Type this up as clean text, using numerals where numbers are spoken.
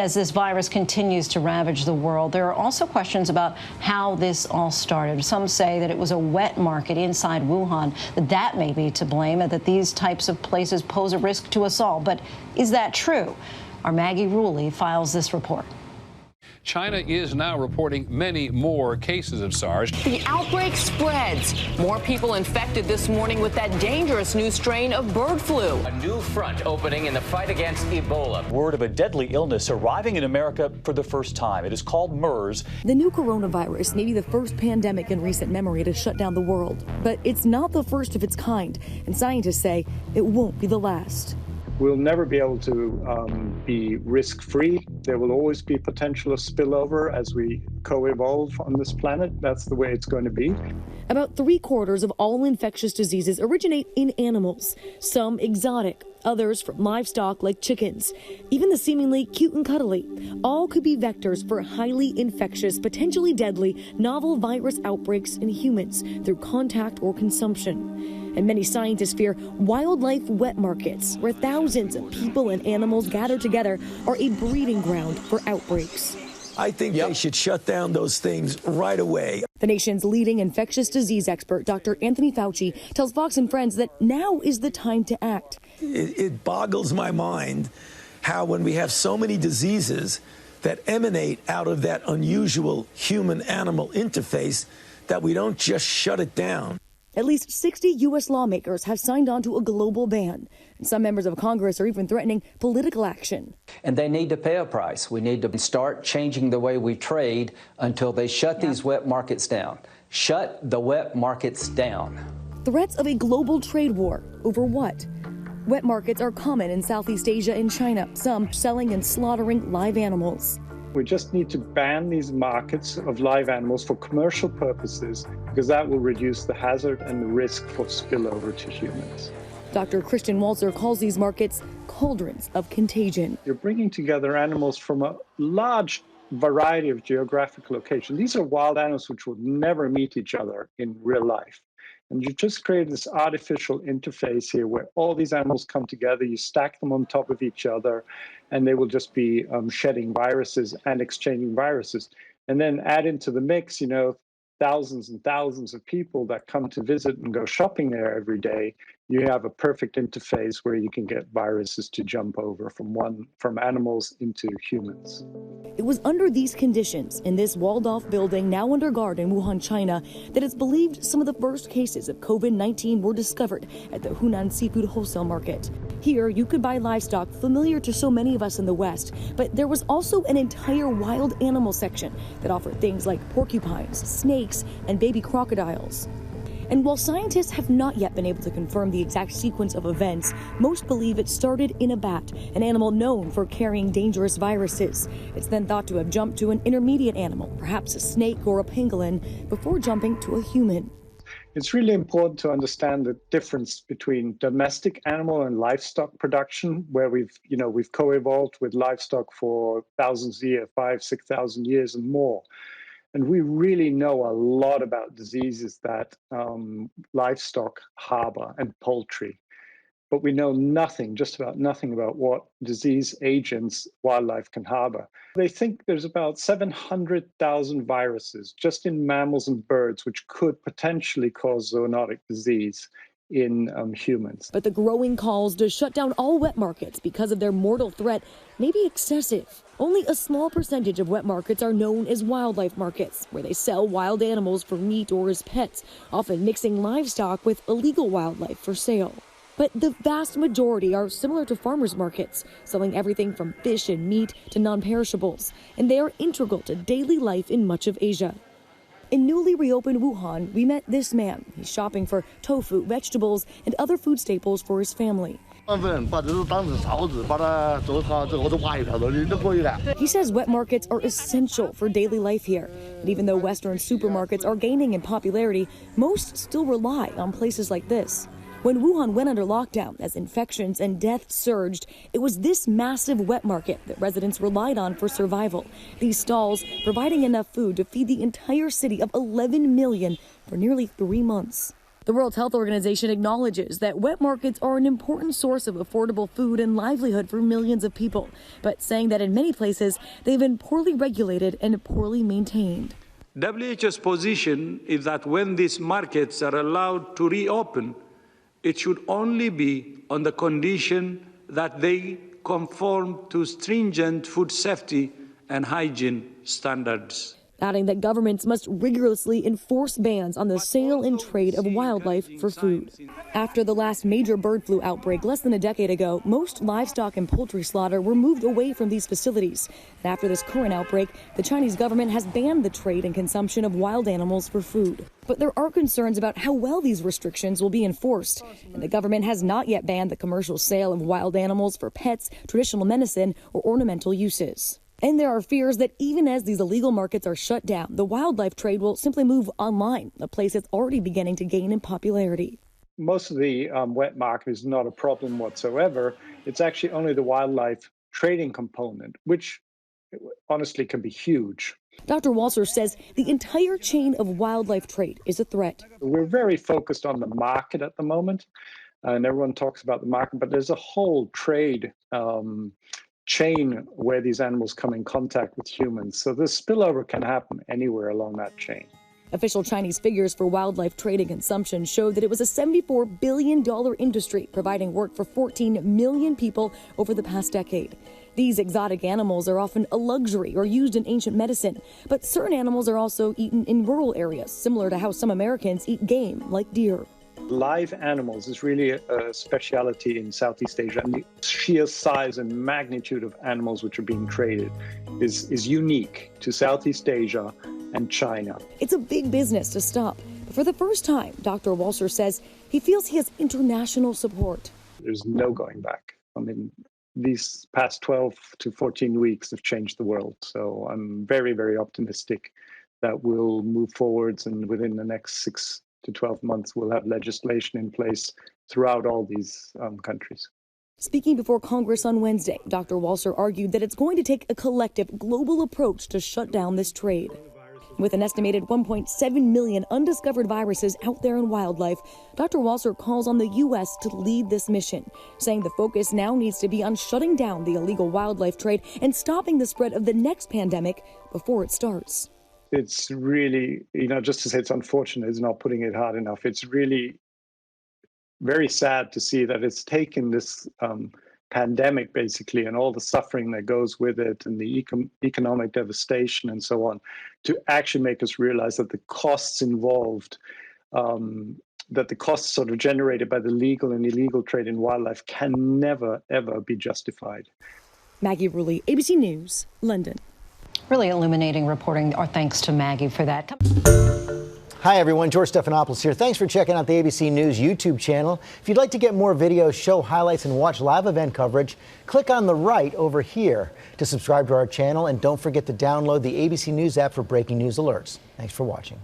As this virus continues to ravage the world, there are also questions about how this all started. Some say that it was a wet market inside Wuhan, that may be to blame, and that these types of places pose a risk to us all. But is that true? Our Maggie Ruley files this report. China is now reporting many more cases of SARS. The outbreak spreads. More people infected this morning with that dangerous new strain of bird flu. A new front opening in the fight against Ebola. Word of a deadly illness arriving in America for the first time. It is called MERS. The new coronavirus may be the first pandemic in recent memory to shut down the world, but it's not the first of its kind, and scientists say it won't be the last. We'll never be able to be risk-free. There will always be potential of spillover as we co-evolve on this planet. That's the way it's going to be. About 3/4 of all infectious diseases originate in animals, some exotic, others from livestock like chickens. Even the seemingly cute and cuddly, all could be vectors for highly infectious, potentially deadly, novel virus outbreaks in humans through contact or consumption. And many scientists fear wildlife wet markets, where thousands of people and animals gather together, are a breeding ground for outbreaks. I think they should shut down those things right away. The nation's leading infectious disease expert, Dr. Anthony Fauci, tells Fox and Friends that now is the time to act. It boggles my mind how when we have so many diseases that emanate out of that unusual human-animal interface that we don't just shut it down. At least 60 U.S. lawmakers have signed on to a global ban. And some members of Congress are even threatening political action. And they need to pay a price. We need to start changing the way we trade until they shut these wet markets down. Shut the wet markets down. Threats of a global trade war. Over what? Wet markets are common in Southeast Asia and China, some selling and slaughtering live animals. We just need to ban these markets of live animals for commercial purposes, because that will reduce the hazard and the risk for spillover to humans. Dr. Christian Walzer calls these markets cauldrons of contagion. You're bringing together animals from a large variety of geographic locations. These are wild animals which would never meet each other in real life. And you just create this artificial interface here where all these animals come together, you stack them on top of each other, and they will just be shedding viruses and exchanging viruses. And then add into the mix, thousands and thousands of people that come to visit and go shopping there every day. You have a perfect interface where you can get viruses to jump over from animals into humans. It was under these conditions in this walled-off building now under guard in Wuhan, China, that it's believed some of the first cases of COVID-19 were discovered at the Hunan Seafood Wholesale Market. Here, you could buy livestock familiar to so many of us in the West, but there was also an entire wild animal section that offered things like porcupines, snakes, and baby crocodiles. And while scientists have not yet been able to confirm the exact sequence of events, most believe it started in a bat, an animal known for carrying dangerous viruses. It's then thought to have jumped to an intermediate animal, perhaps a snake or a pangolin, before jumping to a human. It's really important to understand the difference between domestic animal and livestock production, where we've co-evolved with livestock for thousands of years, 5,000, 6,000 years and more. And we really know a lot about diseases that livestock harbor and poultry. But we know nothing, just about nothing, about what disease agents wildlife can harbor. They think there's about 700,000 viruses just in mammals and birds, which could potentially cause zoonotic disease in humans. But the growing calls to shut down all wet markets because of their mortal threat may be excessive. Only a small percentage of wet markets are known as wildlife markets, where they sell wild animals for meat or as pets, often mixing livestock with illegal wildlife for sale. But the vast majority are similar to farmers markets, selling everything from fish and meat to non-perishables, and they are integral to daily life in much of Asia. In newly reopened Wuhan, we met this man. He's shopping for tofu, vegetables, and other food staples for his family. He says wet markets are essential for daily life here. And even though Western supermarkets are gaining in popularity, most still rely on places like this. When Wuhan went under lockdown as infections and deaths surged, it was this massive wet market that residents relied on for survival. These stalls providing enough food to feed the entire city of 11 million for nearly 3 months. The World Health Organization acknowledges that wet markets are an important source of affordable food and livelihood for millions of people, but saying that in many places they've been poorly regulated and poorly maintained. WHO's position is that when these markets are allowed to reopen, it should only be on the condition that they conform to stringent food safety and hygiene standards. Adding that governments must rigorously enforce bans on the sale and trade of wildlife for food. After the last major bird flu outbreak less than a decade ago, most livestock and poultry slaughter were moved away from these facilities. And after this current outbreak, the Chinese government has banned the trade and consumption of wild animals for food. But there are concerns about how well these restrictions will be enforced. And the government has not yet banned the commercial sale of wild animals for pets, traditional medicine, or ornamental uses. And there are fears that even as these illegal markets are shut down, the wildlife trade will simply move online, a place that's already beginning to gain in popularity. Most of the wet market is not a problem whatsoever. It's actually only the wildlife trading component, which honestly can be huge. Dr. Walser says the entire chain of wildlife trade is a threat. We're very focused on the market at the moment, and everyone talks about the market, but there's a whole trade chain where these animals come in contact with humans. So the spillover can happen anywhere along that chain. Official Chinese figures for wildlife trade and consumption showed that it was a $74 billion industry, providing work for 14 million people over the past decade. These exotic animals are often a luxury or used in ancient medicine, but certain animals are also eaten in rural areas, similar to how some Americans eat game, like deer. Live animals is really a speciality in Southeast Asia, and the sheer size and magnitude of animals which are being traded is unique to Southeast Asia and China. It's a big business to stop. But for the first time, Dr. Walser says he feels he has international support. There's no going back. I mean, these past 12 to 14 weeks have changed the world. So I'm very, very optimistic that we'll move forwards, and within the next 6 to 12 months, we'll have legislation in place throughout all these countries. Speaking before Congress on Wednesday, Dr. Walser argued that it's going to take a collective global approach to shut down this trade. With an estimated 1.7 million undiscovered viruses out there in wildlife, Dr. Walser calls on the U.S. to lead this mission, saying the focus now needs to be on shutting down the illegal wildlife trade and stopping the spread of the next pandemic before it starts. It's really, just to say it's unfortunate is not putting it hard enough. It's really very sad to see that it's taken this pandemic, basically, and all the suffering that goes with it and the economic devastation and so on, to actually make us realize that the costs involved, that the costs sort of generated by the legal and illegal trade in wildlife can never, ever be justified. Maggie Rulli, ABC News, London. Really illuminating reporting. Our thanks to Maggie for that. Hi, everyone. George Stephanopoulos here. Thanks for checking out the ABC News YouTube channel. If you'd like to get more videos, show highlights, and watch live event coverage, click on the right over here to subscribe to our channel. And don't forget to download the ABC News app for breaking news alerts. Thanks for watching.